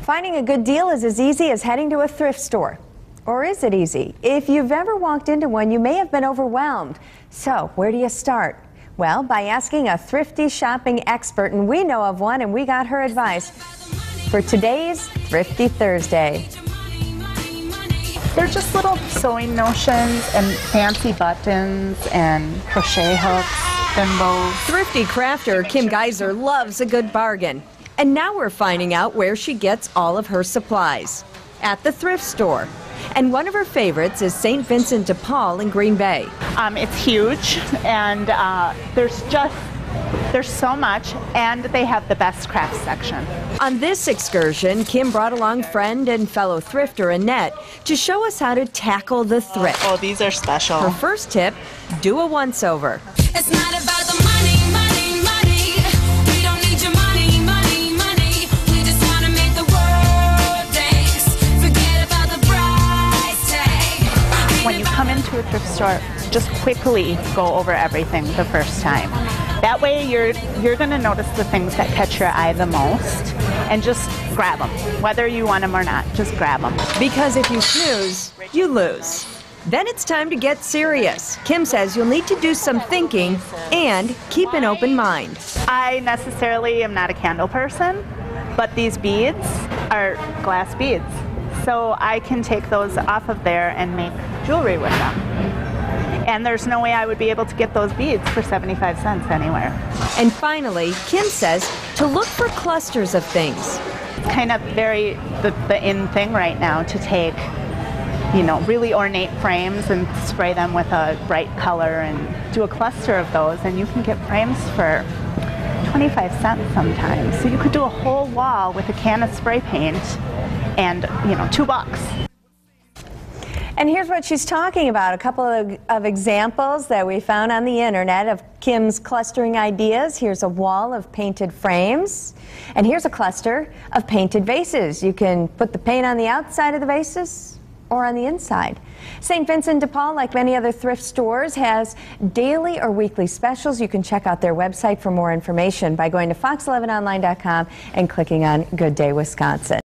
Finding a good deal is as easy as heading to a thrift store. Or is it easy? If you've ever walked into one, you may have been overwhelmed. So, where do you start? Well, by asking a thrifty shopping expert, and we know of one, and we got her advice for today's Thrifty Thursday. They're just little sewing notions and fancy buttons and crochet hooks, thimbles. Thrifty crafter Kim Geiser loves a good bargain. And now we're finding out where she gets all of her supplies. At the thrift store. And one of her favorites is St. Vincent de Paul in Green Bay. It's huge, and there's so much, and they have the best crafts section. On this excursion, Kim brought along friend and fellow thrifter Annette to show us how to tackle the thrift. Oh, these are special. Her first tip, do a once-over. It's not about the money, money, money. We don't need your money, money, money. We just want to make the world dance. Forget about the price tag. When you come into a thrift store, just quickly go over everything the first time. That way you're going to notice the things that catch your eye the most and just grab them. Whether you want them or not, just grab them. Because if you snooze, you lose. Then it's time to get serious. Kim says you'll need to do some thinking and keep an open mind. I necessarily am not a candle person, but these beads are glass beads. So I can take those off of there and make jewelry with them. And there's no way I would be able to get those beads for 75 cents anywhere. And finally, Kim says to look for clusters of things. It's kind of the in thing right now to take, really ornate frames and spray them with a bright color and do a cluster of those, and you can get frames for 25 cents sometimes. So you could do a whole wall with a can of spray paint and, $2. And here's what she's talking about, a couple of examples that we found on the internet of Kim's clustering ideas. Here's a wall of painted frames, and here's a cluster of painted vases. You can put the paint on the outside of the vases or on the inside. St. Vincent de Paul, like many other thrift stores, has daily or weekly specials. You can check out their website for more information by going to fox11online.com and clicking on Good Day Wisconsin.